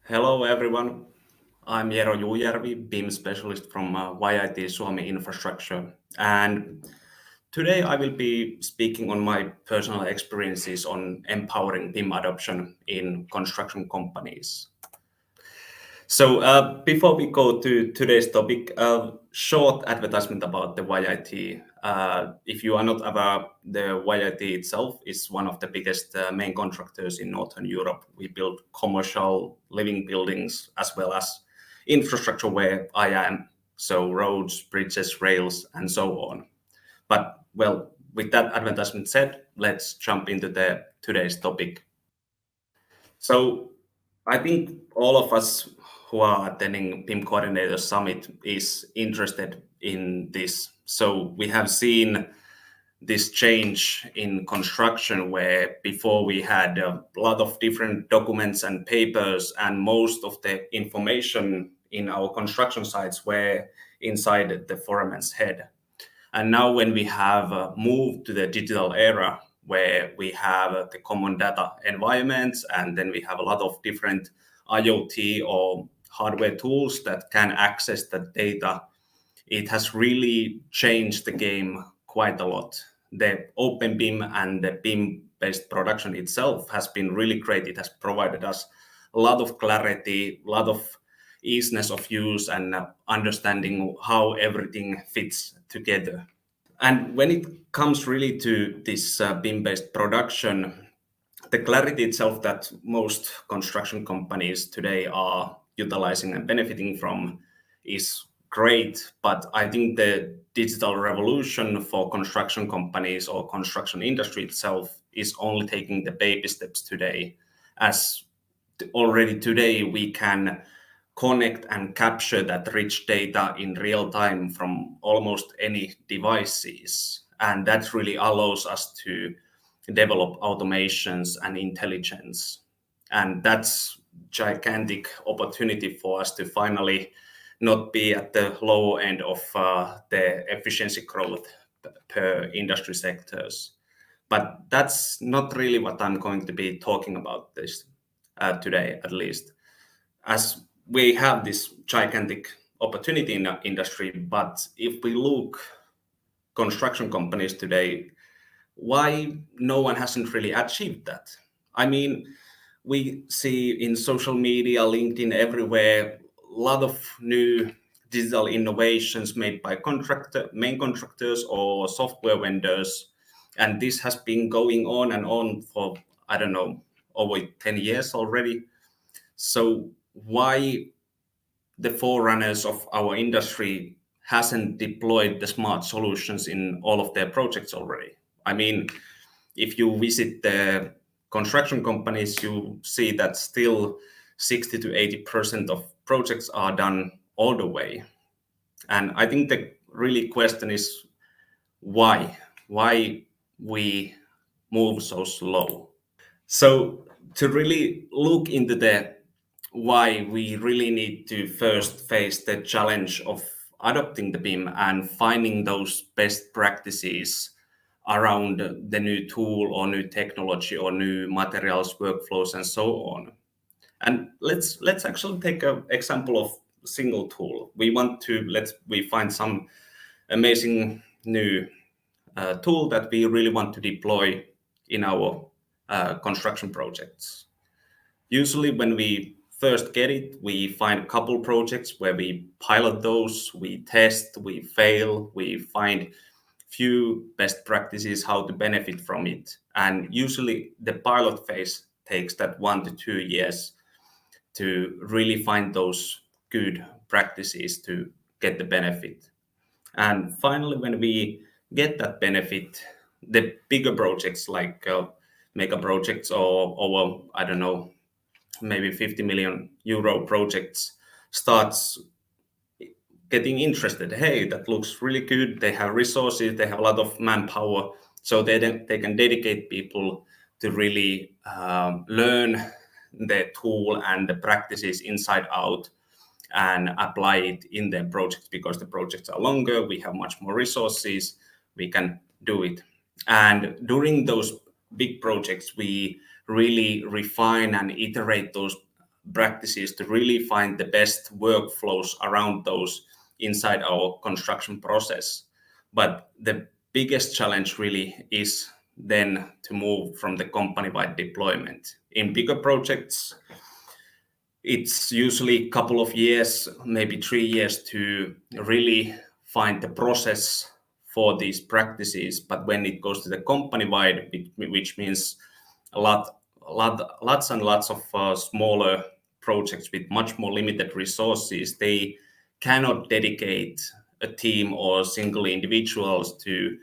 Hello everyone, I'm Jero Juujärvi, BIM specialist from YIT Suomi Infrastructure, and today I will be speaking on my personal experiences on empowering BIM adoption in construction companies. So before we go to today's topic, a short advertisement about the YIT. If you are not aware, the YIT itself is one of the biggest main contractors in Northern Europe. We build commercial living buildings as well as infrastructure where I am, so roads, bridges, rails, and so on. But well, with that advertisement said, let's jump into today's topic. So I think all of us who are attending BIM Coordinators Summit is interested in this. So we have seen this change in construction where before we had a lot of different documents and papers, and most of the information in our construction sites were inside the foreman's head. And now when we have moved to the digital era where we have the common data environments, and then we have a lot of different IoT or hardware tools that can access the data, it has really changed the game quite a lot. The open BIM and the BIM-based production itself has been really great. It has provided us a lot of clarity, a lot of easiness of use, and understanding how everything fits together. And when it comes really to this BIM-based production, the clarity itself that most construction companies today are utilizing and benefiting from is great, but I think the digital revolution for construction companies or construction industry itself is only taking the baby steps today, as already today we can connect and capture that rich data in real time from almost any devices. And that really allows us to develop automations and intelligence. And that's gigantic opportunity for us to finally not be at the low end of the efficiency growth per industry sectors. But that's not really what I'm going to be talking about this today, at least. As we have this gigantic opportunity in the industry, but if we look construction companies today, why no one hasn't really achieved that? I mean, we see in social media, LinkedIn, everywhere, a lot of new digital innovations made by main contractors or software vendors. And this has been going on and on for, I don't know, over 10 years already. So why the forerunners of our industry hasn't deployed the smart solutions in all of their projects already? I mean, if you visit the construction companies, you see that still 60 to 80% of projects are done all the way. And I think the really question is why? Why we move so slow? So to really look into the why, we really need to first face the challenge of adopting the BIM and finding those best practices around the new tool or new technology or new materials, workflows, and so on. And let's actually take an example of single tool. We find some amazing new tool that we really want to deploy in our construction projects. Usually when we first get it, we find a couple projects where we pilot those, we test, we fail, we find few best practices how to benefit from it. And usually the pilot phase takes that 1 to 2 years to really find those good practices to get the benefit. And finally, when we get that benefit, the bigger projects like mega projects or over, I don't know, maybe 50 million euro projects starts getting interested. Hey, that looks really good. They have resources, they have a lot of manpower, so they can dedicate people to really learn the tool and the practices inside out and apply it in their projects, because the projects are longer, we have much more resources, we can do it. And during those big projects, we really refine and iterate those practices to really find the best workflows around those inside our construction process. But the biggest challenge really is then to move from the company-wide deployment. In bigger projects, it's usually a couple of years, maybe 3 years to really find the process for these practices. But when it goes to the company-wide, which means lots and lots of smaller projects with much more limited resources, they cannot dedicate a team or single individuals to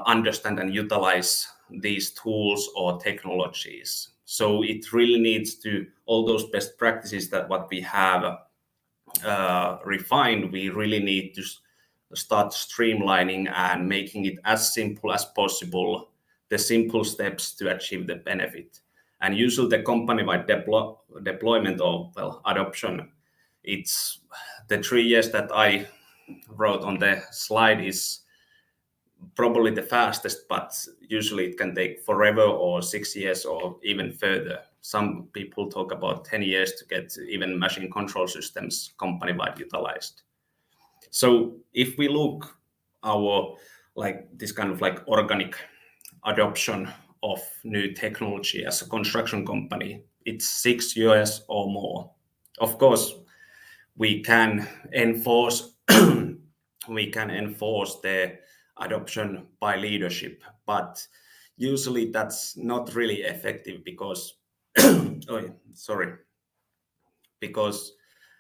understand and utilize these tools or technologies. So it really needs to, all those best practices that what we have refined, we really need to start streamlining and making it as simple as possible, the simple steps to achieve the benefit. And usually the company-wide deployment or adoption, it's the 3 years that I wrote on the slide is probably the fastest, but usually it can take forever or 6 years or even further. Some people talk about 10 years to get even machine control systems company-wide utilized. So if we look our this kind of organic adoption of new technology as a construction company, it's 6 years or more. Of course, we can enforce the adoption by leadership, but usually that's not really effective because because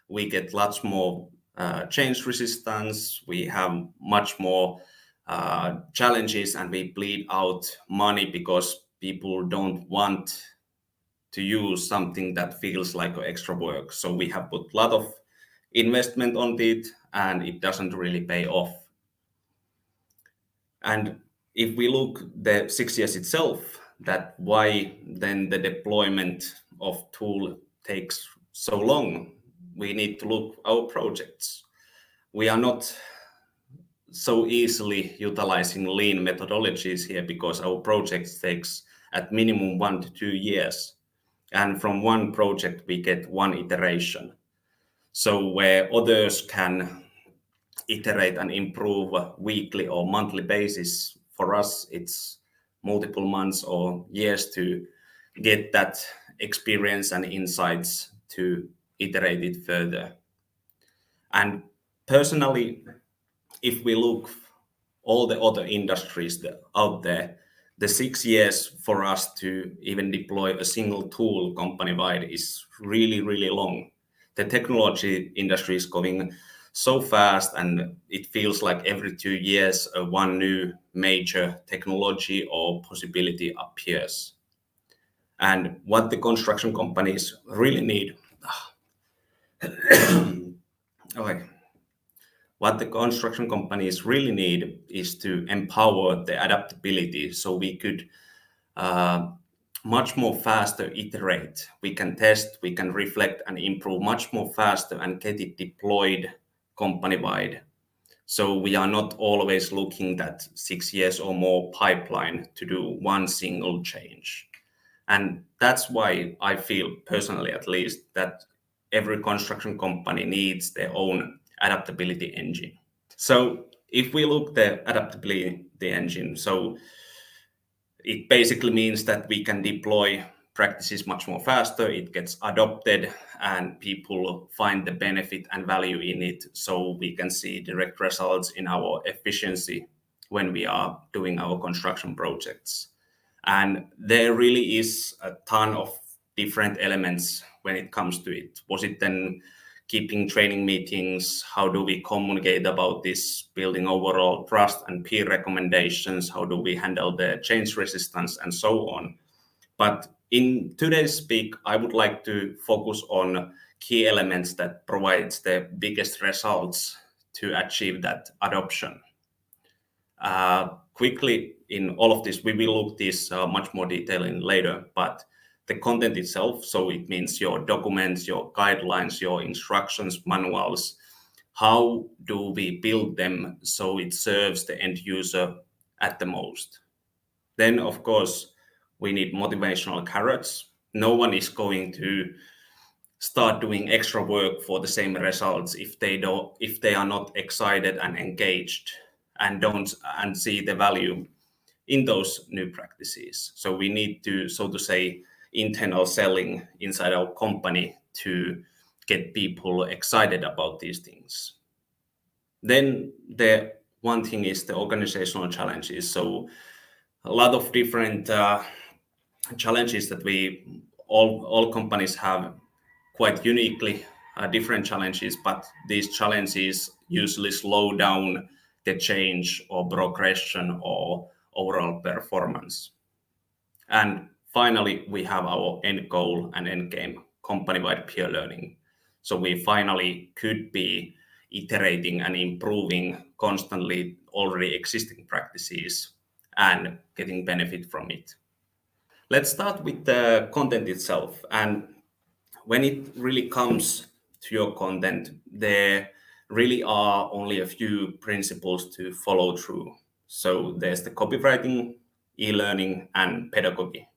we get lots more change resistance, we have much more challenges, and we bleed out money because people don't want to use something that feels like extra work. So we have put a lot of investment on it and it doesn't really pay off. And if we look the 6 years itself, that why then the deployment of tool takes so long, we need to look our projects. We are not so easily utilizing lean methodologies here because our projects takes at minimum 1 to 2 years. And from one project, we get one iteration. So where others can iterate and improve weekly or monthly basis, for us, it's multiple months or years to get that experience and insights to iterate it further. And personally, if we look all the other industries that out there, the 6 years for us to even deploy a single tool company-wide is really, really long. The technology industry is going so fast, and it feels like every 2 years one new major technology or possibility appears. And what the construction companies really need, what the construction companies really need is to empower the adaptability so we could much more faster iterate. We can test, we can reflect and improve much more faster and get it deployed company-wide. So we are not always looking at 6 years or more pipeline to do one single change. And that's why I feel personally, at least, that every construction company needs their own adaptability engine. So if we look the adaptability engine, so it basically means that we can deploy practices much more faster, it gets adopted, and people find the benefit and value in it, so we can see direct results in our efficiency when we are doing our construction projects. And there really is a ton of different elements when it comes to it. Was it then keeping training meetings? How do we communicate about this, building overall trust and peer recommendations? How do we handle the change resistance and so on? But in today's speak, I would like to focus on key elements that provides the biggest results to achieve that adoption. Quickly, in all of this, we will look this much more detail in later, but the content itself, so it means your documents, your guidelines, your instructions, manuals, how do we build them so it serves the end user at the most? Then, of course, we need motivational carrots. no one is going to start doing extra work for the same results if they are not excited and engaged and don't and see the value in those new practices. So we need to, so to say, internal selling inside our company to get people excited about these things. Then the one thing is the organizational challenges. So a lot of different challenges that we all companies have, quite uniquely different challenges, but these challenges usually slow down the change or progression or overall performance. And finally, we have our end goal and end game, company-wide peer learning. So we finally could be iterating and improving constantly already existing practices and getting benefit from it. Let's start with the content itself. And when it really comes to your content, there really are only a few principles to follow through. So there's the copywriting, e-learning, and pedagogy.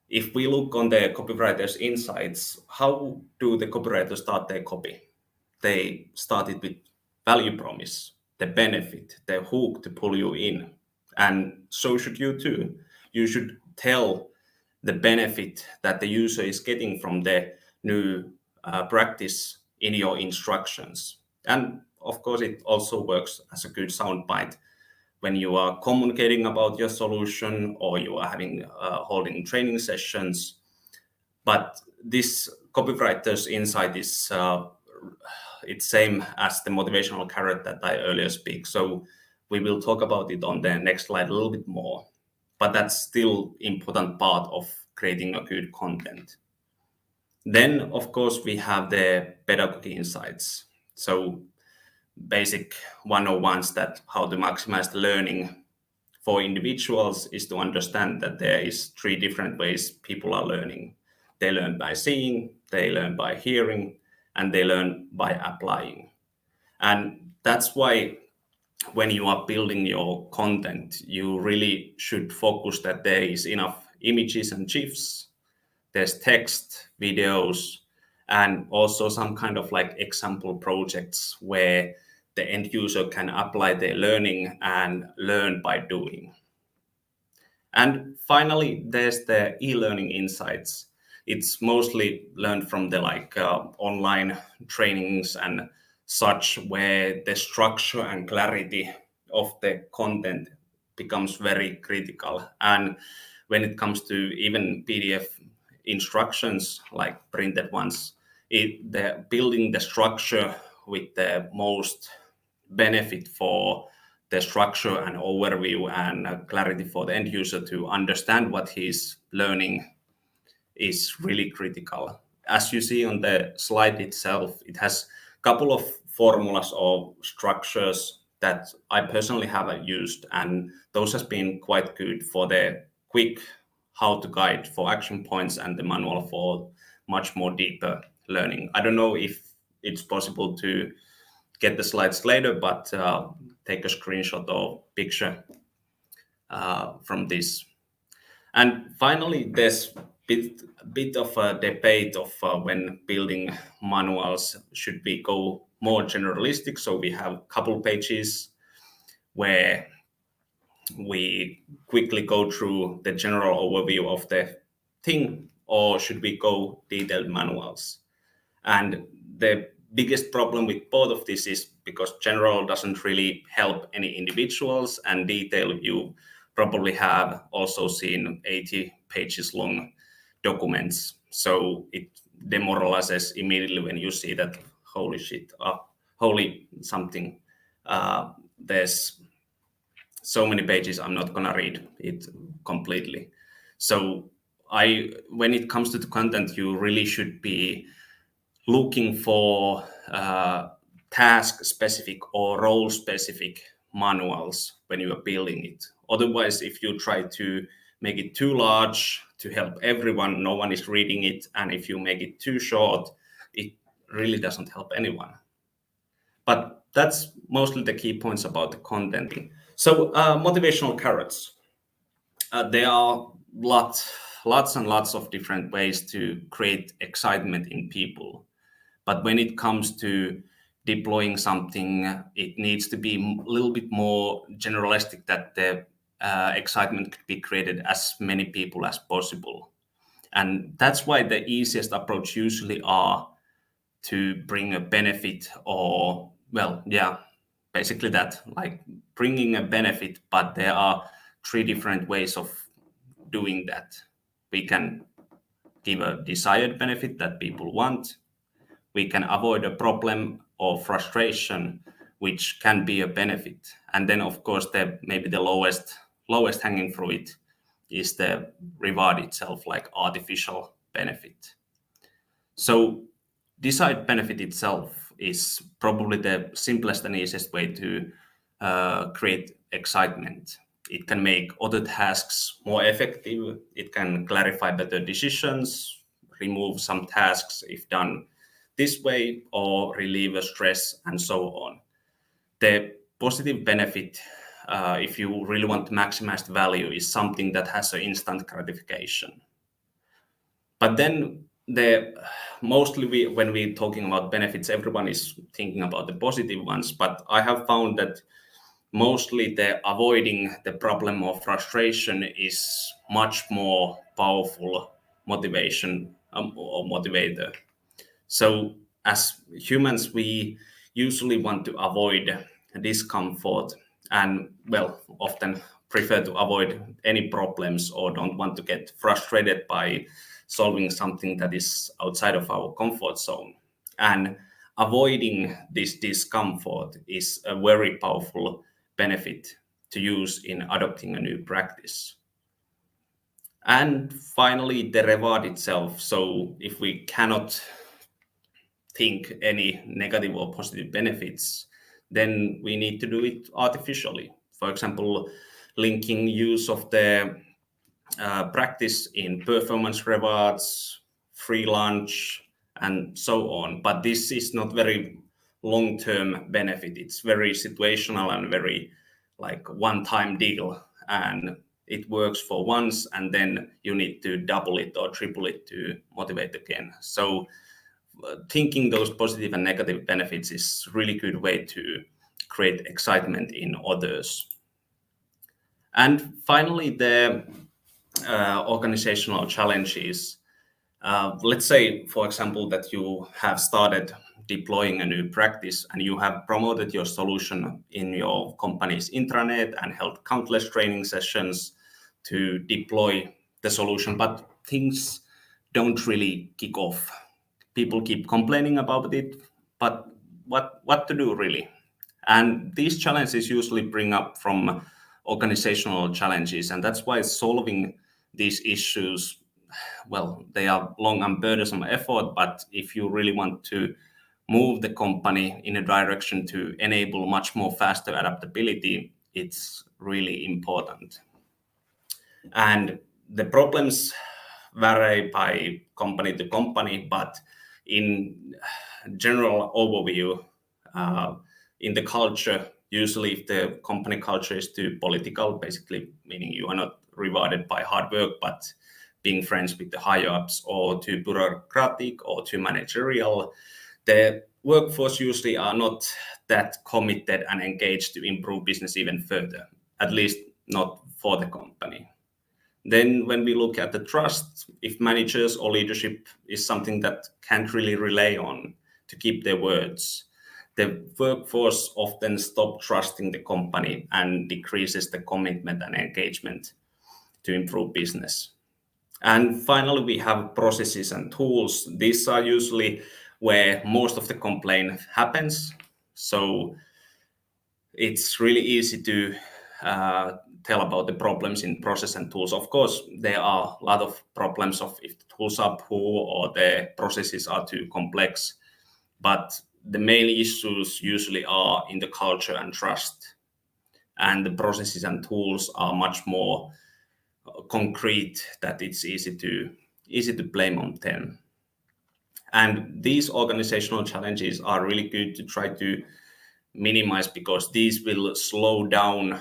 If we look on the copywriters' insights, how do the copywriters start their copy? They started with value promise, the benefit, the hook to pull you in. And so should you too. You should tell the benefit that the user is getting from the new practice in your instructions. And of course, it also works as a good soundbite when you are communicating about your solution or you are having holding training sessions. But this copywriter's insight is it's same as the motivational carrot that I earlier speak. So we will talk about it on the next slide a little bit more. But that's still important part of creating a good content. Then, of course, we have the pedagogy insights. So basic 101s that how to maximize the learning for individuals is to understand that there is 3 different ways people are learning. They learn by seeing, they learn by hearing, and they learn by applying. And that's why when you are building your content, you really should focus that there is enough images and GIFs, there's text, videos, and also some kind of like example projects where the end user can apply their learning and learn by doing. And finally, there's the e-learning insights. It's mostly learned from the online trainings and such, where the structure and clarity of the content becomes very critical. And when it comes to even PDF instructions, like printed ones, the building the structure with the most benefit for the structure and overview and clarity for the end user to understand what he's learning is really critical. As you see on the slide itself, it has a couple of formulas or structures that I personally have used, and those has been quite good for the quick how to guide for action points and the manual for much more deeper learning. I don't know if it's possible to get the slides later, but take a screenshot or picture from this. And finally, there's bit of a debate of when building manuals, should we go more generalistic? So we have a couple pages where we quickly go through the general overview of the thing, or should we go detailed manuals? And the biggest problem with both of this is because general doesn't really help any individuals, and detail you probably have also seen 80 pages long documents. So it demoralizes immediately when you see that, holy shit, holy something. There's so many pages, I'm not gonna read it completely. So when it comes to the content, you really should be looking for task-specific or role-specific manuals when you are building it. Otherwise, if you try to make it too large to help everyone, no one is reading it. And if you make it too short, it really doesn't help anyone. But that's mostly the key points about the content. So motivational carrots. There are lots lots and lots of different ways to create excitement in people. But when it comes to deploying something, it needs to be a little bit more generalistic, that the excitement could be created as many people as possible. And that's why the easiest approach usually are to bring a benefit, or, well, yeah, basically that, like bringing a benefit, but there are three different ways of doing that. We can give a desired benefit that people want. We can avoid a problem or frustration, which can be a benefit. And then, of course, maybe the lowest hanging fruit is the reward itself, like artificial benefit. So desired benefit itself is probably the simplest and easiest way to create excitement. It can make other tasks more effective. It can clarify better decisions, remove some tasks if done this way, or relieve the stress, and so on. The positive benefit, if you really want to maximize the value, is something that has an instant gratification. But then mostly when we're talking about benefits, everyone is thinking about the positive ones. But I have found that mostly the avoiding the problem or frustration is much more powerful motivation or motivator. So as humans, we usually want to avoid discomfort, and, well, often prefer to avoid any problems, or don't want to get frustrated by solving something that is outside of our comfort zone. And avoiding this discomfort is a very powerful benefit to use in adopting a new practice. And finally, the reward itself. So if we cannot think any negative or positive benefits, then we need to do it artificially. For example, linking use of the practice in performance rewards, free lunch, and so on. But this is not very long-term benefit. It's very situational and very like one-time deal. And it works for once, and then you need to double it or triple it to motivate again. So thinking those positive and negative benefits is a really good way to create excitement in others. And finally, the organizational challenges. Let's say, for example, that you have started deploying a new practice, and you have promoted your solution in your company's intranet and held countless training sessions to deploy the solution, but things don't really kick off. People keep complaining about it, but what to do really? And these challenges usually bring up from organizational challenges, and that's why solving these issues, well, they are long and burdensome effort, but if you really want to move the company in a direction to enable much more faster adaptability, it's really important. And the problems vary by company to company, but in general overview, in the culture, usually if the company culture is too political, basically meaning you are not rewarded by hard work, but being friends with the higher ups, or too bureaucratic or too managerial, the workforce usually are not that committed and engaged to improve business even further, at least not for the company. Then when we look at the trust, if managers or leadership is something that can't really rely on to keep their words, the workforce often stop trusting the company and decreases the commitment and engagement to improve business. And finally, we have processes and tools. These are usually where most of the complaint happens. So it's really easy to tell about the problems in process and tools. Of course, there are a lot of problems of if the tools are poor or the processes are too complex, but the main issues usually are in the culture and trust. And the processes and tools are much more concrete, that it's easy to blame on them. And these organizational challenges are really good to try to minimize, because these will slow down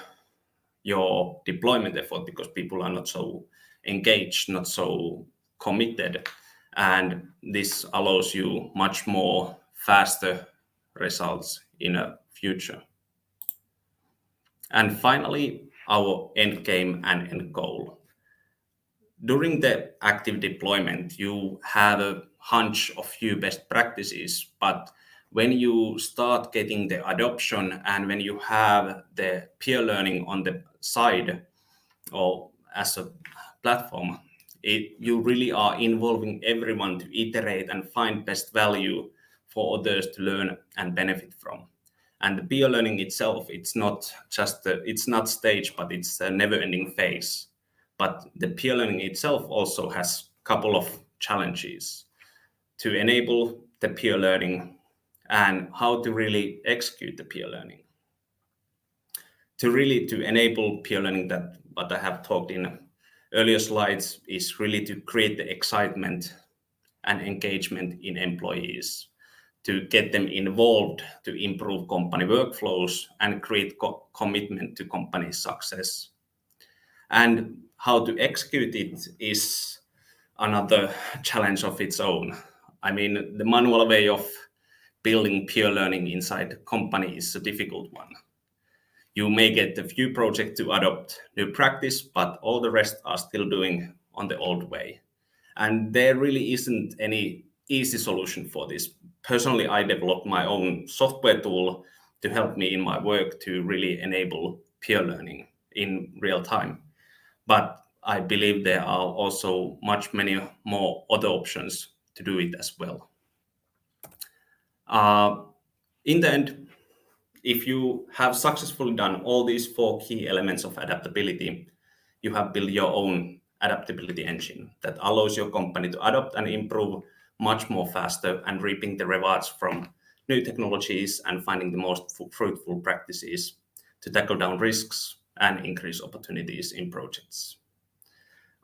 your deployment effort, because people are not so engaged, not so committed. And this allows you much more faster results in a future. And finally, our end game and end goal. During the active deployment, you have a hunch of few best practices, but when you start getting the adoption and when you have the peer learning on the side or as a platform, you really are involving everyone to iterate and find best value for others to learn and benefit from. And the peer learning itself, it's not stage, but it's a never-ending phase. But the peer learning itself also has a couple of challenges to enable the peer learning and how to really execute the peer learning. To enable peer learning, that what I have talked in earlier slides is really to create the excitement and engagement in employees, to get them involved, to improve company workflows and create commitment to company success. And how to execute it is another challenge of its own. I mean, the manual way of building peer learning inside the company is a difficult one. You may get a few projects to adopt new practice, but all the rest are still doing on the old way. And there really isn't any easy solution for this. Personally, I developed my own software tool to help me in my work to really enable peer learning in real time. But I believe there are also many more other options to do it as well. In the end, if you have successfully done all these 4 key elements of adaptability, you have built your own adaptability engine that allows your company to adopt and improve much more faster and reaping the rewards from new technologies and finding the most fruitful practices to tackle down risks and increase opportunities in projects.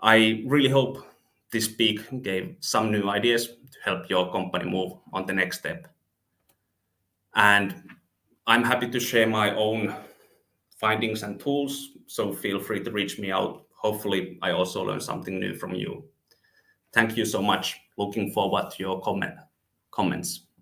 I really hope this speak gave some new ideas to help your company move on the next step. And I'm happy to share my own findings and tools, so feel free to reach me out. Hopefully, I also learned something new from you. Thank you so much. Looking forward to your comments.